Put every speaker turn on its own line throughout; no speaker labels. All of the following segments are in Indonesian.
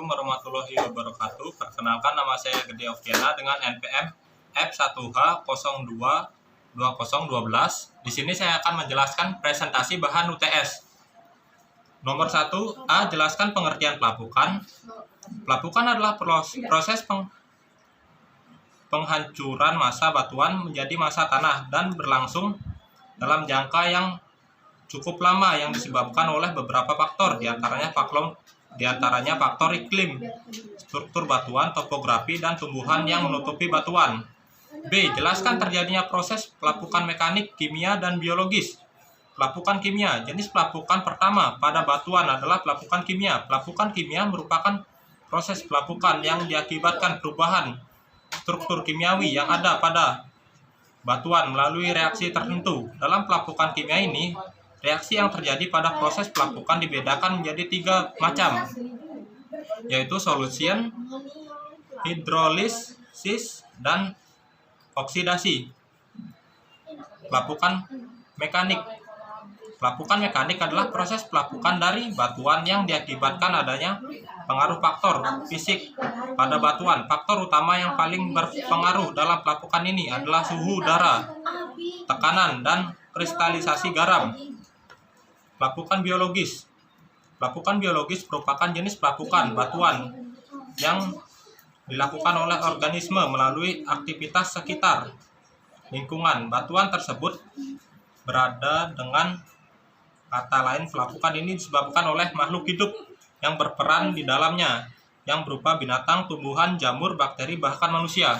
Assalamualaikum warahmatullahi wabarakatuh. Perkenalkan, nama saya Gede Okiana dengan NPM F1H022012. Di sini saya akan menjelaskan presentasi bahan UTS. Nomor 1A, jelaskan pengertian pelapukan. Pelapukan adalah proses penghancuran massa batuan menjadi massa tanah dan berlangsung dalam jangka yang cukup lama yang disebabkan oleh beberapa faktor, diantaranya faktor iklim, struktur batuan, topografi, dan tumbuhan yang menutupi batuan. B. Jelaskan terjadinya proses pelapukan mekanik, kimia, dan biologis. Pelapukan kimia. Jenis pelapukan pertama pada batuan adalah pelapukan kimia. Pelapukan kimia merupakan proses pelapukan yang diakibatkan perubahan struktur kimiawi yang ada pada batuan melalui reaksi tertentu. Dalam pelapukan kimia ini, reaksi yang terjadi pada proses pelapukan dibedakan menjadi 3 macam, yaitu solution, hidrolisis, dan oksidasi. Pelapukan mekanik. Pelapukan mekanik adalah proses pelapukan dari batuan yang diakibatkan adanya pengaruh faktor fisik pada batuan. Faktor utama yang paling berpengaruh dalam pelapukan ini adalah suhu udara, tekanan, dan kristalisasi garam. Pelapukan biologis. Pelapukan biologis merupakan jenis pelapukan batuan yang dilakukan oleh organisme melalui aktivitas sekitar lingkungan. Batuan tersebut berada, dengan kata lain pelapukan ini disebabkan oleh makhluk hidup yang berperan di dalamnya, yang berupa binatang, tumbuhan, jamur, bakteri, bahkan manusia.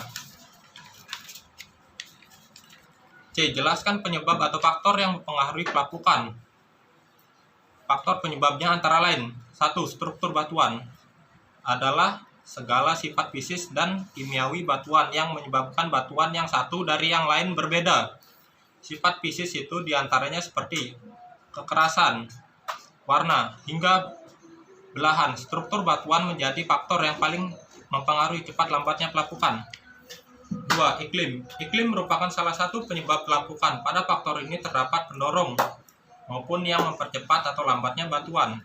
C. Jelaskan penyebab atau faktor yang mempengaruhi pelapukan. Faktor penyebabnya antara lain: 1. Struktur batuan adalah segala sifat fisik dan kimiawi batuan yang menyebabkan batuan yang satu dari yang lain berbeda. Sifat fisik itu diantaranya seperti kekerasan, warna, hingga belahan. Struktur batuan menjadi faktor yang paling mempengaruhi cepat lambatnya pelapukan. 2. Iklim. Iklim merupakan salah satu penyebab pelapukan. Pada faktor ini terdapat pendorong maupun yang mempercepat atau lambatnya batuan.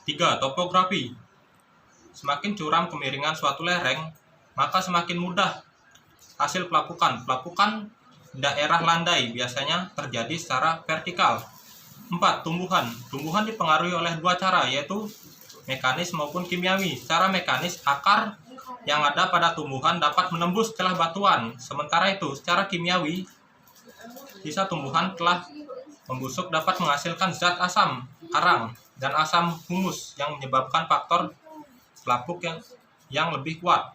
3. Topografi. Semakin curam kemiringan suatu lereng, maka semakin mudah hasil pelapukan. Pelapukan daerah landai biasanya terjadi secara vertikal. 4. Tumbuhan. Tumbuhan dipengaruhi oleh 2 cara, yaitu mekanis maupun kimiawi. Secara mekanis, akar yang ada pada tumbuhan dapat menembus celah batuan. Sementara itu, secara kimiawi, sisa tumbuhan telah membusuk dapat menghasilkan zat asam arang dan asam humus yang menyebabkan faktor pelapuk yang lebih kuat.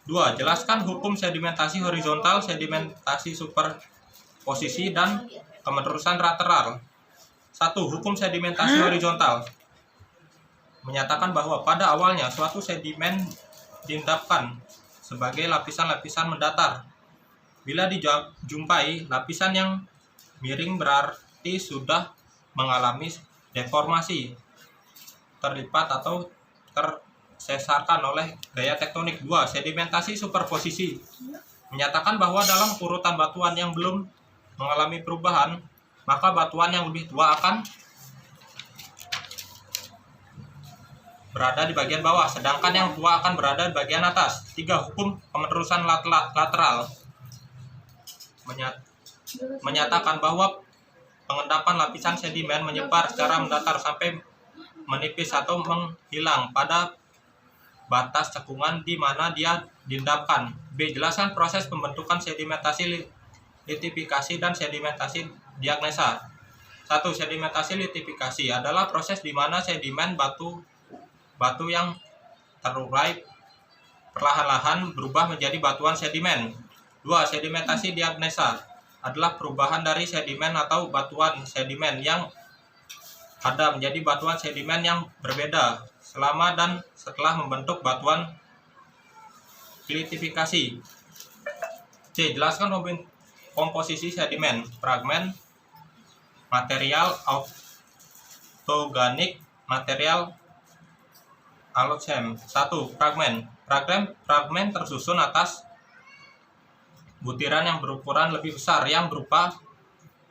2. Jelaskan hukum sedimentasi horizontal, sedimentasi superposisi, dan kemeterusan lateral. 1. Hukum sedimentasi horizontal menyatakan bahwa pada awalnya suatu sedimen diendapkan sebagai lapisan-lapisan mendatar. Bila dijumpai lapisan yang miring, berarti sudah mengalami deformasi, terlipat atau tersesarkan oleh gaya tektonik. 2. Sedimentasi superposisi menyatakan bahwa dalam urutan batuan yang belum mengalami perubahan, maka batuan yang lebih tua akan berada di bagian bawah, sedangkan yang tua akan berada di bagian atas. 3. Hukum kemeterusan lateral menyatakan bahwa pengendapan lapisan sedimen menyebar secara mendatar sampai menipis atau menghilang pada batas cekungan di mana dia diendapkan. B. Jelaskan proses pembentukan sedimentasi litifikasi dan sedimentasi diagnosa. 1. Sedimentasi litifikasi adalah proses di mana sedimen batu yang terurai perlahan-lahan berubah menjadi batuan sedimen. 2. Sedimentasi diagnosa adalah perubahan dari sedimen atau batuan sedimen yang ada menjadi batuan sedimen yang berbeda selama dan setelah membentuk batuan litifikasi. C. Jelaskan komposisi sedimen, fragmen, material autoganik, material allochem. 1. Fragmen tersusun atas butiran yang berukuran lebih besar yang berupa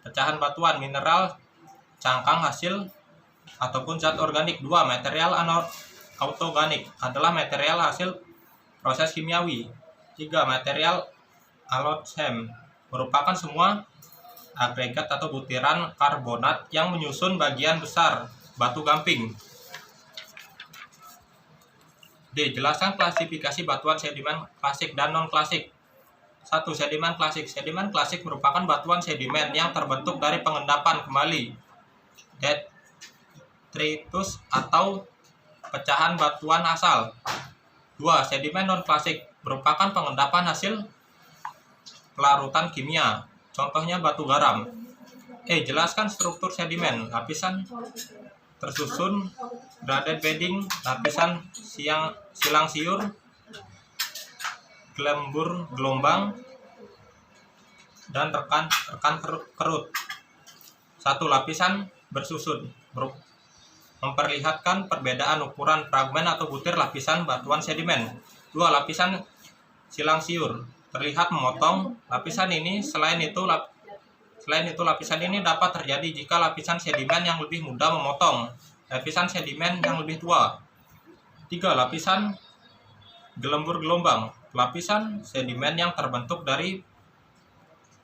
pecahan batuan, mineral, cangkang hasil, ataupun zat organik. 2. Material autoganik adalah material hasil proses kimiawi. 3. Material allochthon merupakan semua agregat atau butiran karbonat yang menyusun bagian besar batu gamping. D. Jelaskan klasifikasi batuan sedimen klasik dan non-klasik. 1. Sedimen klasik. Sedimen klasik merupakan batuan sedimen yang terbentuk dari pengendapan kembali, detritus atau pecahan batuan asal. 2. Sedimen non-klasik merupakan pengendapan hasil pelarutan kimia, contohnya batu garam. Jelaskan struktur sedimen. Lapisan tersusun, graded bedding, lapisan silang siur, gelembur gelombang, dan rekan kerut. 1. Lapisan bersusun memperlihatkan perbedaan ukuran fragmen atau butir lapisan batuan sedimen. 2. Lapisan silang siur terlihat memotong lapisan ini. Selain itu lapisan ini dapat terjadi jika lapisan sedimen yang lebih muda memotong lapisan sedimen yang lebih tua. 3. Lapisan gelembur gelombang. Lapisan sedimen yang terbentuk dari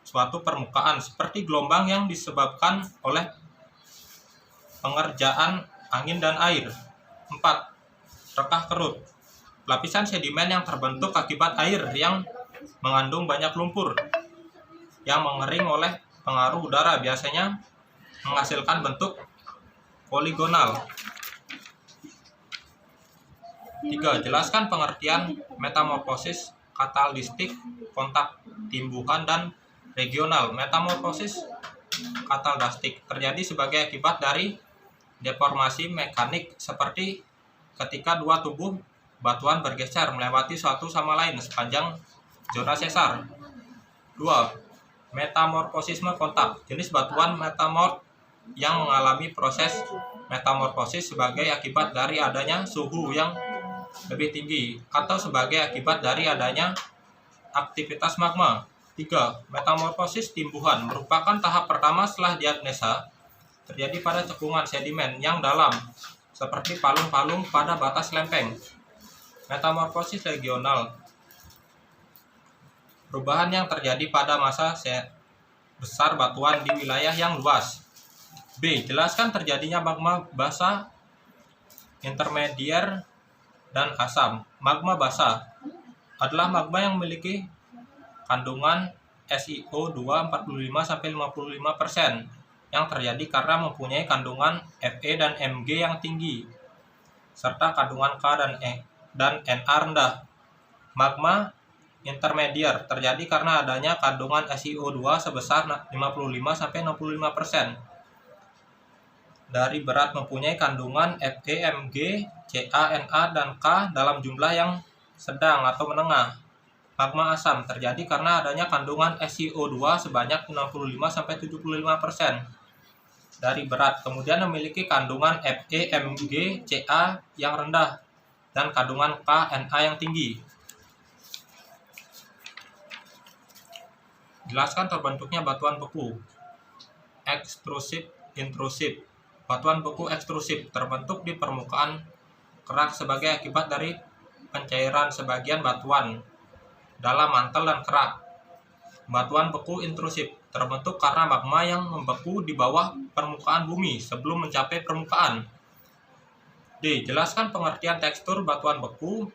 suatu permukaan seperti gelombang yang disebabkan oleh pengerjaan angin dan air. 4. Rekah kerut. Lapisan sedimen yang terbentuk akibat air yang mengandung banyak lumpur yang mengering oleh pengaruh udara, biasanya menghasilkan bentuk poligonal. 3. Jelaskan pengertian metamorfosis katalistik, kontak timbuhan, dan regional. Metamorfosis katalistik terjadi sebagai akibat dari deformasi mekanik seperti ketika dua tubuh batuan bergeser melewati satu sama lain sepanjang zona sesar. 2. Metamorfosisme kontak. Jenis batuan metamorf yang mengalami proses metamorfosis sebagai akibat dari adanya suhu yang lebih tinggi atau sebagai akibat dari adanya aktivitas magma. 3. Metamorfosis timbuhan merupakan tahap pertama setelah diagnosa terjadi pada cekungan sedimen yang dalam seperti palung-palung pada batas lempeng. Metamorfosis regional, perubahan yang terjadi pada masa besar batuan di wilayah yang luas. B. Jelaskan terjadinya magma basah, intermedier, dan asam. Magma basah adalah magma yang memiliki kandungan SiO2 45-55% yang terjadi karena mempunyai kandungan Fe dan Mg yang tinggi serta kandungan K dan Na rendah. Magma intermedier terjadi karena adanya kandungan SiO2 sebesar 55-65%. Dari berat mempunyai kandungan Fe, Mg, Ca, Na, dan K dalam jumlah yang sedang atau menengah. Magma asam terjadi karena adanya kandungan SiO2 sebanyak 65-75% dari berat, kemudian memiliki kandungan Fe, Mg, Ca yang rendah, dan kandungan K, Na yang tinggi. Jelaskan terbentuknya batuan beku. Ekstrusif, intrusif. Batuan beku ekstrusif terbentuk di permukaan kerak sebagai akibat dari pencairan sebagian batuan dalam mantel dan kerak. Batuan beku intrusif terbentuk karena magma yang membeku di bawah permukaan bumi sebelum mencapai permukaan. D. Jelaskan pengertian tekstur batuan beku.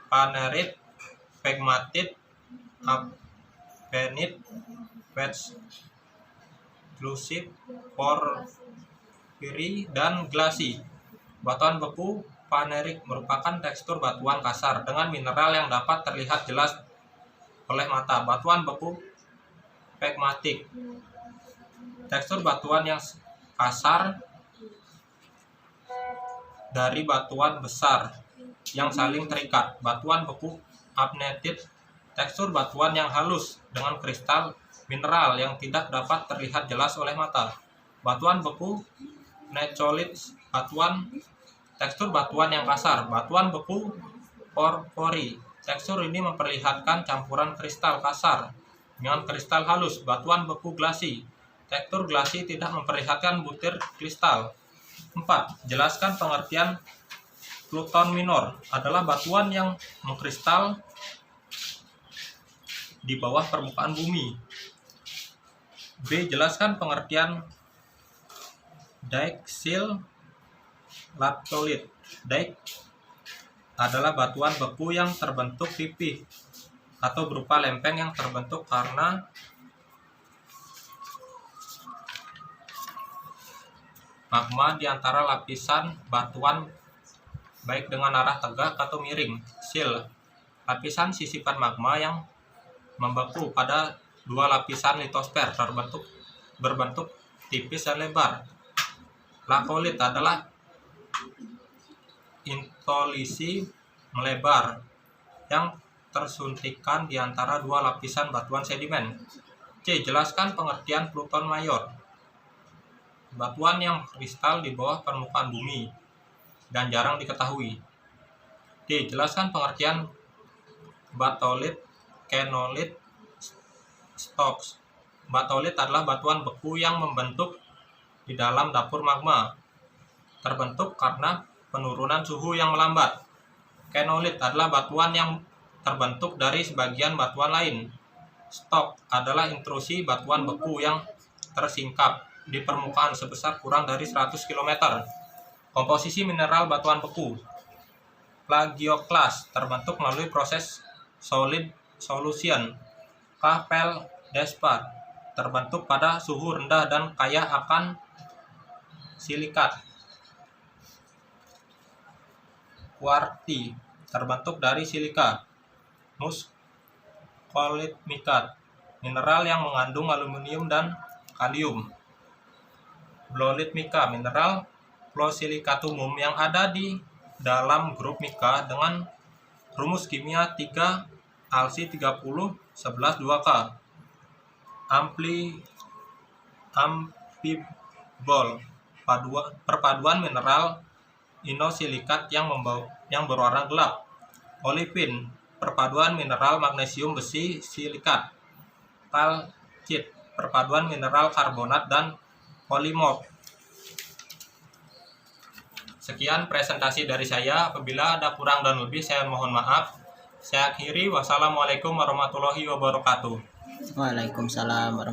Panerit, pegmatit, appenit, wedge, eksklusif, porfiri, dan glasi. Batuan beku panerik merupakan tekstur batuan kasar dengan mineral yang dapat terlihat jelas oleh mata. Batuan beku pegmatik, tekstur batuan yang kasar dari batuan besar yang saling terikat. Batuan beku apnetit, tekstur batuan yang halus dengan kristal mineral yang tidak dapat terlihat jelas oleh mata. Batuan beku necholit, tekstur batuan yang kasar. Batuan beku porfiri, tekstur ini memperlihatkan campuran kristal kasar dengan kristal halus. Batuan beku glasi, tekstur glasi tidak memperlihatkan butir kristal. 4. Jelaskan pengertian pluton minor. Adalah batuan yang mengkristal di bawah permukaan bumi. B. Jelaskan pengertian dike latolith. Dike adalah batuan beku yang terbentuk pipih atau berupa lempeng yang terbentuk karena magma di antara lapisan batuan baik dengan arah tegak atau miring. Sil, lapisan sisipan magma yang membeku pada dua lapisan litosfer berbentuk tipis dan lebar. Lakolith adalah intolisi melebar yang tersuntikan di antara dua lapisan batuan sedimen. C. Jelaskan pengertian pluton mayor. Batuan yang kristal di bawah permukaan bumi dan jarang diketahui. D. Jelaskan pengertian batholith, kyanolith, stox. Batholith adalah batuan beku yang membentuk di dalam dapur magma, terbentuk karena penurunan suhu yang melambat. Kyanolith adalah batuan yang terbentuk dari sebagian batuan lain. Stox adalah intrusi batuan beku yang tersingkap di permukaan sebesar kurang dari 100 km. Komposisi mineral batuan beku. Plagioclase terbentuk melalui proses solid solution. K-feldspar terbentuk pada suhu rendah dan kaya akan silikat. Quartz terbentuk dari silika. Muscovite mineral yang mengandung aluminium dan kalium. Blolith mica, mineral flosilikatumum yang ada di dalam grup mica dengan rumus kimia 3 Alc 30 11 2K. Amphibol, perpaduan mineral inosilikat yang berwarna gelap. Olivin, perpaduan mineral magnesium besi silikat. Talcit, perpaduan mineral karbonat dan polimorf. Sekian presentasi dari saya. Apabila ada kurang dan lebih, saya mohon maaf. Saya akhiri. Wassalamualaikum warahmatullahi wabarakatuh.
Waalaikumsalam warahmatullahi wabarakatuh.